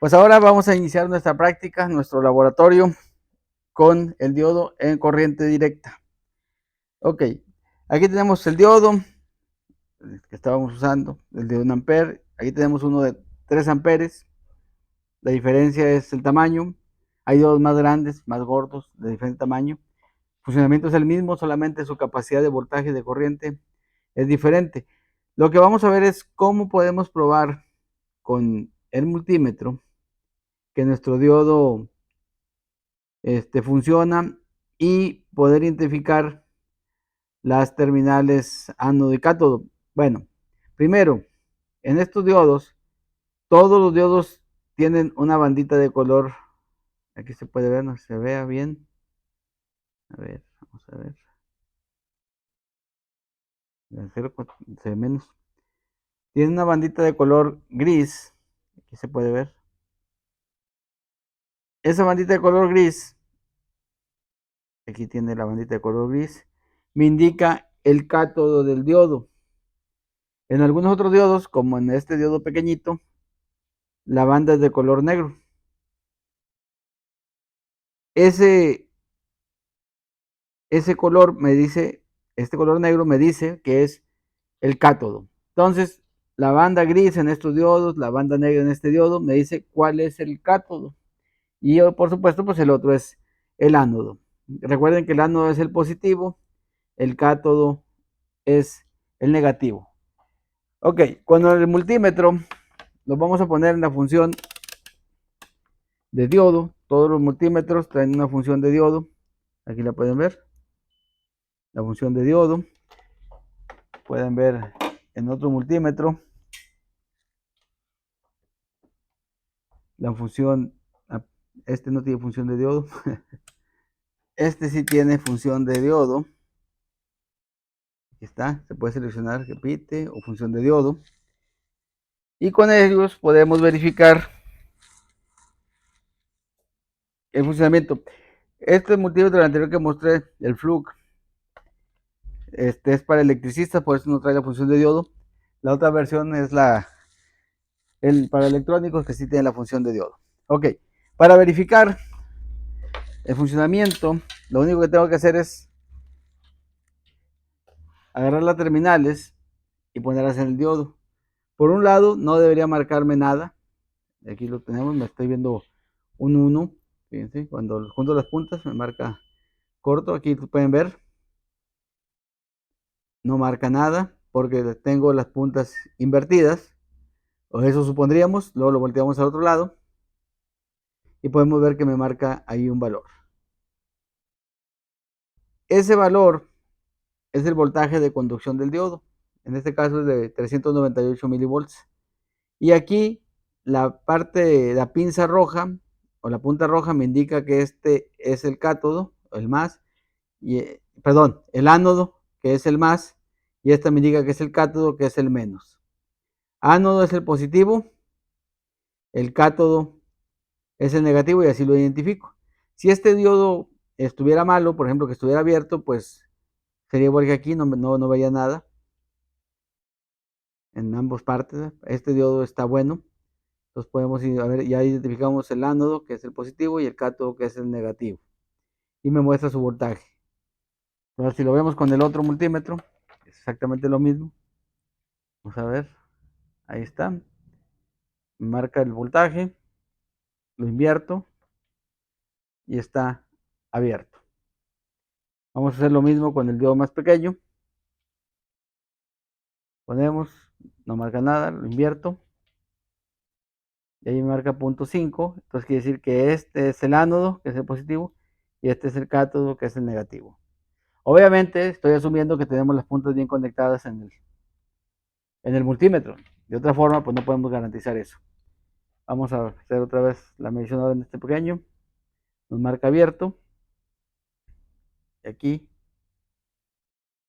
Pues ahora vamos a iniciar nuestra práctica, nuestro laboratorio con el diodo en corriente directa. Ok, aquí tenemos el diodo que estábamos usando, el de 1 ampere. Aquí tenemos uno de 3 amperes. La diferencia es el tamaño. Hay diodos más grandes, más gordos, de diferente tamaño. El funcionamiento es el mismo, solamente su capacidad de voltaje de corriente es diferente. Lo que vamos a ver es cómo podemos probar con el multímetro que nuestro diodo funciona y poder identificar las terminales ánodo y cátodo. Bueno, primero, en estos diodos, todos los diodos tienen una bandita de color. Aquí se puede ver, no se vea bien. A ver, vamos a ver. Se ve menos. Tiene una bandita de color gris. Aquí se puede ver. Esa bandita de color gris, aquí tiene la bandita de color gris, me indica el cátodo del diodo. En algunos otros diodos, como en este diodo pequeñito, la banda es de color negro. Ese, ese color me dice, este color negro me dice que es el cátodo. Entonces, la banda gris en estos diodos, la banda negra en este diodo, me dice cuál es el cátodo. Y yo, por supuesto, pues el otro es el ánodo. Recuerden que el ánodo es el positivo, el cátodo es el negativo. Ok, cuando el multímetro lo vamos a poner en la función de diodo, todos los multímetros traen una función de diodo. Aquí la pueden ver, la función de diodo. Pueden ver en otro multímetro la función. Este no tiene función de diodo. Este sí tiene función de diodo. Aquí está, se puede seleccionar repite o función de diodo. Y con ellos podemos verificar el funcionamiento. Este multímetro anterior que mostré, el Fluke, es para electricistas, por eso no trae la función de diodo. La otra versión es para electrónicos, que sí tiene la función de diodo. Ok, para verificar el funcionamiento, lo único que tengo que hacer es agarrar las terminales y ponerlas en el diodo. Por un lado, no debería marcarme nada. Aquí lo tenemos, me estoy viendo un 1. Fíjense, cuando junto las puntas me marca corto. Aquí pueden ver, no marca nada porque tengo las puntas invertidas. O eso supondríamos. Luego lo volteamos al otro lado y podemos ver que me marca ahí un valor. Ese valor es el voltaje de conducción del diodo. En este caso es de 398 milivolts. Y aquí la parte, la pinza roja o la punta roja me indica que este es el cátodo, el más, y, perdón, el ánodo, que es el más, y esta me indica que es el cátodo, que es el menos. Ánodo es el positivo, el cátodo es el negativo y así lo identifico. Si este diodo estuviera malo, por ejemplo, que estuviera abierto, pues sería igual que aquí, no veía nada en ambas partes. Este diodo está bueno. Entonces podemos ir a ver, ya identificamos el ánodo, que es el positivo, y el cátodo, que es el negativo. Y me muestra su voltaje. Entonces, si lo vemos con el otro multímetro, es exactamente lo mismo. Vamos a ver, ahí está. Me marca el voltaje, lo invierto y está abierto. Vamos a hacer lo mismo con el diodo más pequeño. Ponemos, no marca nada, lo invierto. Y ahí me marca 0.5. Entonces quiere decir que este es el ánodo, que es el positivo, y este es el cátodo, que es el negativo. Obviamente estoy asumiendo que tenemos las puntas bien conectadas en el multímetro. De otra forma, pues no podemos garantizar eso. Vamos a hacer otra vez la medición ahora en este pequeño. Nos marca abierto. Y aquí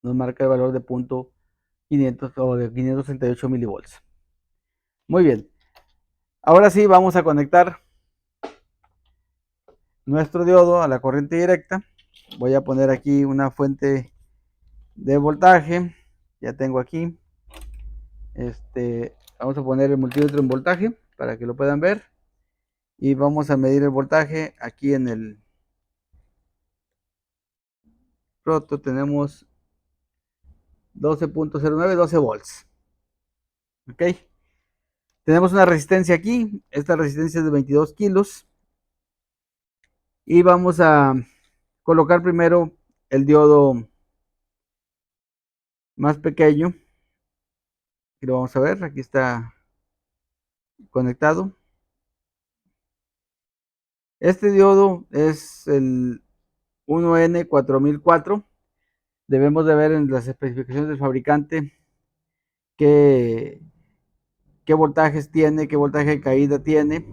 nos marca el valor de 0.500 o de 568 milivolts. Muy bien. Ahora sí vamos a conectar nuestro diodo a la corriente directa. Voy a poner aquí una fuente de voltaje. Ya tengo aquí. Vamos a poner el multímetro en voltaje para que lo puedan ver. y vamos a medir el voltaje. Aquí en el proto tenemos 12.09, 12 volts. Ok. Tenemos una resistencia aquí. Esta resistencia es de 22 kilos. Y vamos a colocar primero el diodo más pequeño. Aquí lo vamos a ver. Aquí está conectado. Este diodo es el 1N4004. Debemos de ver en las especificaciones del fabricante qué voltajes tiene, qué voltaje de caída tiene,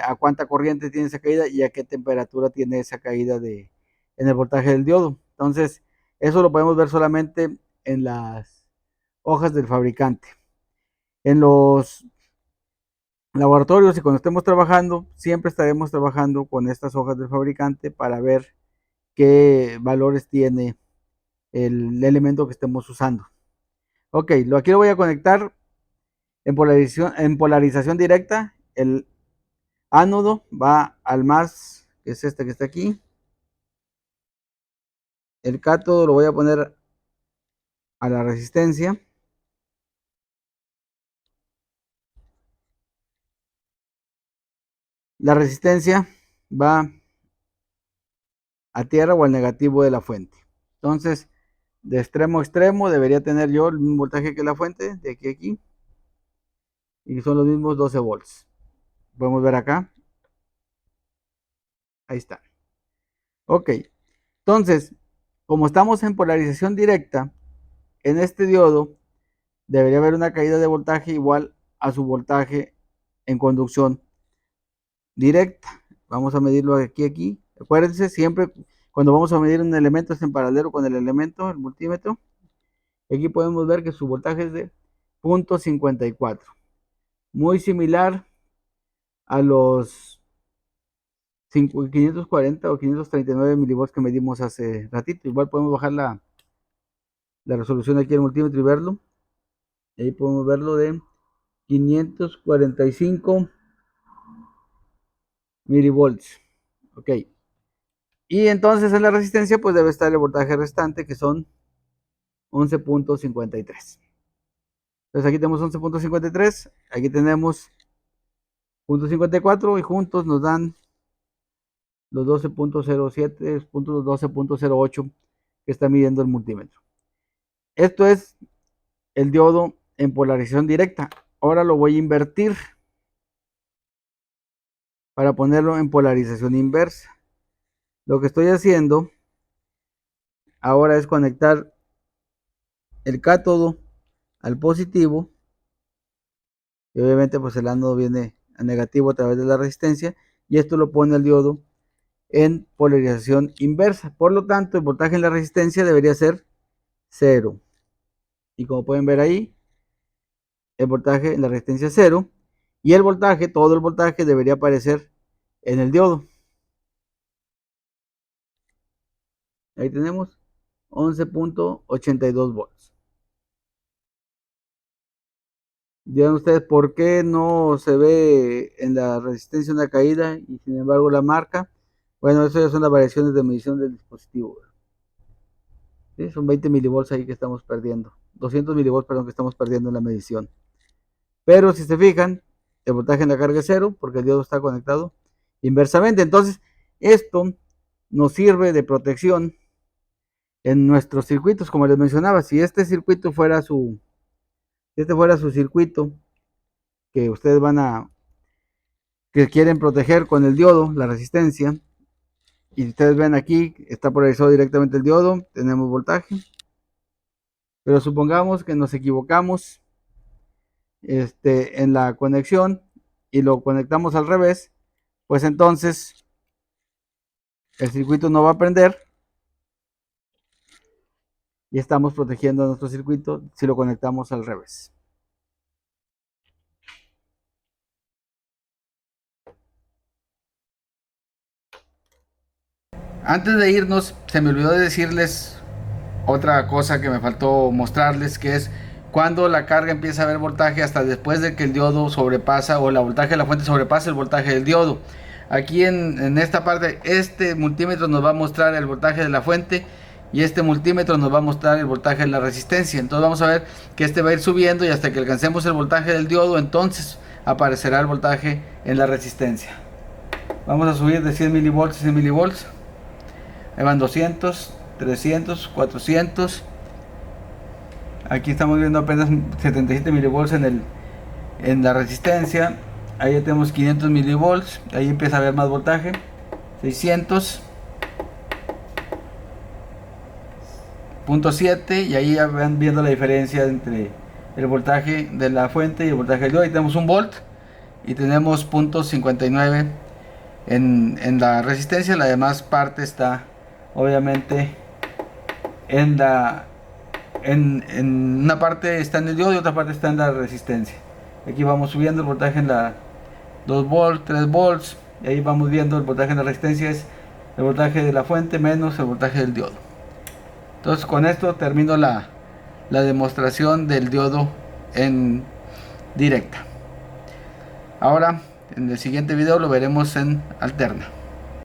a cuánta corriente tiene esa caída y a qué temperatura tiene esa caída en el voltaje del diodo. Entonces, eso lo podemos ver solamente en las hojas del fabricante. En los laboratorios y cuando estemos trabajando, siempre estaremos trabajando con estas hojas del fabricante para ver qué valores tiene el elemento que estemos usando. Ok, aquí lo voy a conectar en polarización directa. El ánodo va al más, que es este que está aquí. El cátodo lo voy a poner a la resistencia. La resistencia va a tierra o al negativo de la fuente. Entonces, de extremo a extremo debería tener yo el mismo voltaje que la fuente, de aquí a aquí. Y son los mismos 12 volts. Podemos ver acá. Ahí está. Ok. Entonces, como estamos en polarización directa, en este diodo debería haber una caída de voltaje igual a su voltaje en conducción directa. Vamos a medirlo aquí. Acuérdense, siempre cuando vamos a medir un elemento es en paralelo con el elemento, el multímetro. Aquí podemos ver que su voltaje es de 0.54. Muy similar a los 540 o 539 milivolts que medimos hace ratito. Igual podemos bajar la resolución aquí en el multímetro y verlo. Ahí podemos verlo de 545 milivolts. Ok. Y entonces en la resistencia pues debe estar el voltaje restante que son 11.53. Entonces aquí tenemos 11.53, aquí tenemos 0.54 y juntos nos dan los 12.07, 12.08 que está midiendo el multímetro. Esto es el diodo en polarización directa. Ahora lo voy a invertir para ponerlo en polarización inversa. Lo que estoy haciendo ahora es conectar el cátodo al positivo y obviamente pues el ánodo viene a negativo a través de la resistencia y esto lo pone el diodo en polarización inversa. Por lo tanto, el voltaje en la resistencia debería ser 0. Y como pueden ver ahí, el voltaje en la resistencia es 0 y el voltaje, todo el voltaje debería aparecer en el diodo. Ahí tenemos 11.82 volts. Dirán ustedes, ¿por qué no se ve en la resistencia una caída y sin embargo la marca? Bueno, eso ya son las variaciones de medición del dispositivo. ¿Sí? Son 20 milivolts ahí que estamos perdiendo. 200 milivolts, perdón, que estamos perdiendo en la medición. Pero si se fijan, el voltaje en la carga es 0 porque el diodo está conectado inversamente. Entonces, esto nos sirve de protección en nuestros circuitos, como les mencionaba. Si este circuito fuera su circuito que ustedes que quieren proteger con el diodo, la resistencia, y ustedes ven aquí, está polarizado directamente el diodo, tenemos voltaje, pero supongamos que nos equivocamos en la conexión y lo conectamos al revés, pues entonces el circuito no va a prender y estamos protegiendo nuestro circuito si lo conectamos al revés. Antes de irnos, se me olvidó de decirles otra cosa que me faltó mostrarles, que es cuando la carga empieza a ver voltaje hasta después de que el diodo sobrepasa, o la voltaje de la fuente sobrepasa el voltaje del diodo. Aquí en esta parte, este multímetro nos va a mostrar el voltaje de la fuente y este multímetro nos va a mostrar el voltaje de la resistencia. Entonces vamos a ver que este va a ir subiendo y hasta que alcancemos el voltaje del diodo, entonces aparecerá el voltaje en la resistencia. Vamos a subir de 100 milivolts a 100 milivolts. Ahí van 200, 300, 400. Aquí estamos viendo apenas 77 milivolts en la resistencia. Ahí ya tenemos 500 milivolts. Ahí empieza a haber más voltaje. 600. .7, y ahí ya van viendo la diferencia entre el voltaje de la fuente y el voltaje del diodo. Ahí tenemos 1 volt y tenemos .59 en la resistencia. La demás parte está obviamente en una parte está en el diodo y otra parte está en la resistencia. Aquí vamos subiendo el voltaje en la 2 volts, 3 volts, y ahí vamos viendo el voltaje en la resistencia es el voltaje de la fuente menos el voltaje del diodo. Entonces con esto termino la demostración del diodo en directa. Ahora en el siguiente video lo veremos en alterna.